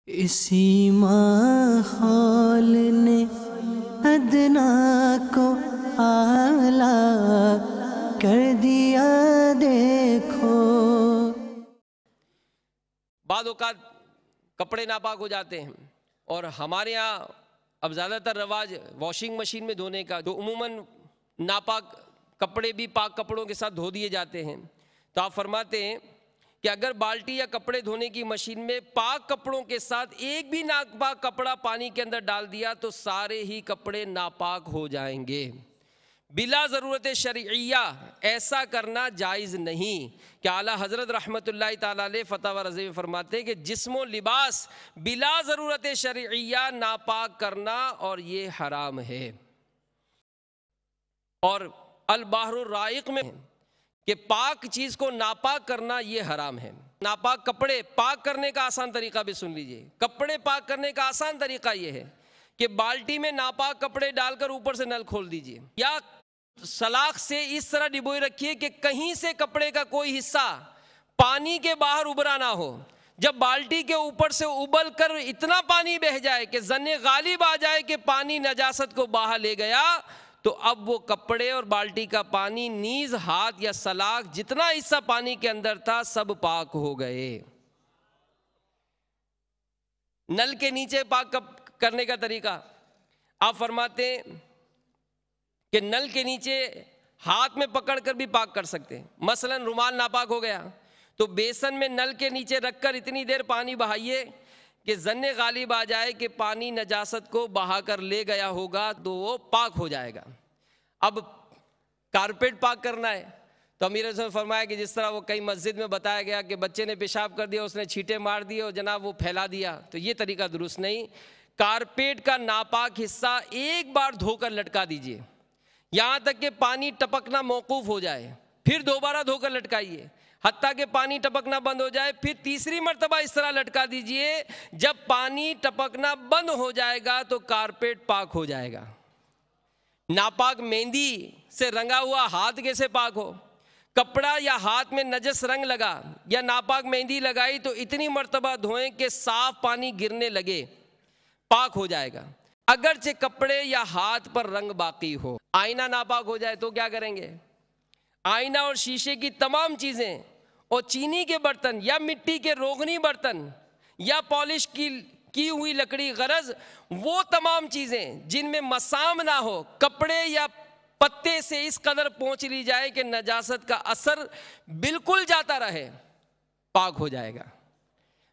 اسی ماحول نے ادنا کو اعلیٰ کر دیا دیکھو۔ بعض اوقات کپڑے ناپاک ہو جاتے ہیں اور ہمارے ہاں اب زیادہ تر رواج واشنگ مشین میں دھونے کا، تو عموماً ناپاک کپڑے بھی پاک کپڑوں کے ساتھ دھو دیے جاتے ہیں۔ تو آپ فرماتے ہیں کہ اگر بالٹی یا کپڑے دھونے کی مشین میں پاک کپڑوں کے ساتھ ایک بھی ناپاک کپڑا پانی کے اندر ڈال دیا تو سارے ہی کپڑے ناپاک ہو جائیں گے۔ بلا ضرورت شرعیہ ایسا کرنا جائز نہیں، کہ اعلیٰ حضرت رحمۃ اللہ تعالیٰ علیہ فتاوی رضوی میں فرماتے ہیں کہ جسم و لباس بلا ضرورت شرعیہ ناپاک کرنا اور یہ حرام ہے۔ اور البحر الرائق میں کہ پاک چیز کو ناپاک کرنا یہ حرام ہے۔ ناپاک کپڑے پاک کرنے کا آسان طریقہ بھی سن لیجئے۔ کپڑے پاک کرنے کا آسان طریقہ یہ ہے کہ بالٹی میں ناپاک کپڑے ڈال کر اوپر سے نل کھول دیجئے، یا سلاخ سے اس طرح ڈبوئے رکھیے کہ کہیں سے کپڑے کا کوئی حصہ پانی کے باہر ابھرا نہ ہو۔ جب بالٹی کے اوپر سے ابل کر اتنا پانی بہہ جائے کہ ظن غالب آ جائے کہ پانی نجاست کو بہا لے گیا، تو اب وہ کپڑے اور بالٹی کا پانی نیز ہاتھ یا سلاخ جتنا حصہ پانی کے اندر تھا سب پاک ہو گئے۔ نل کے نیچے پاک کرنے کا طریقہ آپ فرماتے ہیں کہ نل کے نیچے ہاتھ میں پکڑ کر بھی پاک کر سکتے ہیں۔ مثلا رومال ناپاک ہو گیا تو بیسن میں نل کے نیچے رکھ کر اتنی دیر پانی بہائیے کہ ظن غالب آ جائے کہ پانی نجاست کو بہا کر لے گیا ہوگا تو وہ پاک ہو جائے گا۔ اب کارپیٹ پاک کرنا ہے تو امیر حسن نے فرمایا کہ جس طرح وہ کئی مسجد میں بتایا گیا کہ بچے نے پیشاب کر دیا، اس نے چھینٹے مار دیے اور جناب وہ پھیلا دیا، تو یہ طریقہ درست نہیں۔ کارپیٹ کا ناپاک حصہ ایک بار دھو کر لٹکا دیجئے، یہاں تک کہ پانی ٹپکنا موقوف ہو جائے، پھر دوبارہ دھو کر لٹکائیے، حتیٰ کہ پانی ٹپکنا بند ہو جائے، پھر تیسری مرتبہ اس طرح لٹکا دیجئے۔ جب پانی ٹپکنا بند ہو جائے گا تو کارپیٹ پاک ہو جائے گا۔ ناپاک مہندی سے رنگا ہوا ہاتھ کیسے پاک ہو؟ کپڑا یا ہاتھ میں نجس رنگ لگا یا ناپاک مہندی لگائی تو اتنی مرتبہ دھوئیں کہ صاف پانی گرنے لگے، پاک ہو جائے گا۔ اگرچہ کپڑے یا ہاتھ پر رنگ باقی ہو۔ آئینہ ناپاک ہو جائے تو کیا کریں گے؟ آئینہ اور شیشے کی تمام چیزیں اور چینی کے برتن یا مٹی کے روغنی برتن یا پالش کی ہوئی لکڑی، غرض وہ تمام چیزیں جن میں مسام نہ ہو، کپڑے یا پتے سے اس قدر پونچھ لی جائے کہ نجاست کا اثر بالکل جاتا رہے، پاک ہو جائے گا،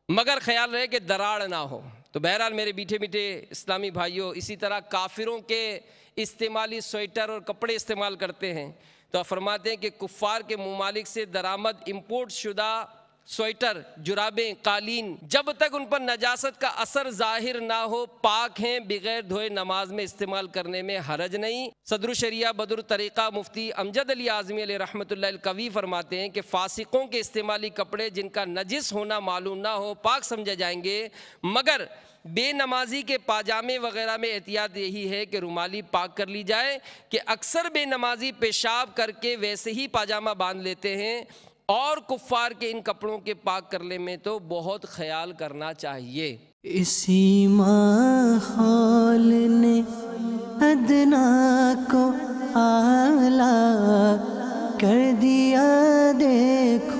مگر خیال رہے کہ دراڑ نہ ہو۔ تو بہرحال میرے میٹھے میٹھے اسلامی بھائیوں، اسی طرح کافروں کے استعمالی سویٹر اور کپڑے استعمال کرتے ہیں تو فرماتے ہیں کہ کفار کے ممالک سے درآمد امپورٹ شدہ سویٹر، جرابیں، قالین جب تک ان پر نجاست کا اثر ظاہر نہ ہو پاک ہیں، بغیر دھوئے نماز میں استعمال کرنے میں حرج نہیں۔ صدر الشریعہ بدر طریقہ مفتی امجد علی اعظمی علیہ رحمۃ اللہ القوی فرماتے ہیں کہ فاسقوں کے استعمالی کپڑے جن کا نجس ہونا معلوم نہ ہو پاک سمجھے جائیں گے، مگر بے نمازی کے پاجامے وغیرہ میں احتیاط یہی ہے کہ رومالی پاک کر لی جائے، کہ اکثر بے نمازی پیشاب کر کے ویسے ہی پاجامہ باندھ لیتے ہیں، اور کفار کے ان کپڑوں کے پاک کرنے میں تو بہت خیال کرنا چاہیے۔ اسی ماحول نے ادنا کو اعلیٰ کر دیا دیکھو۔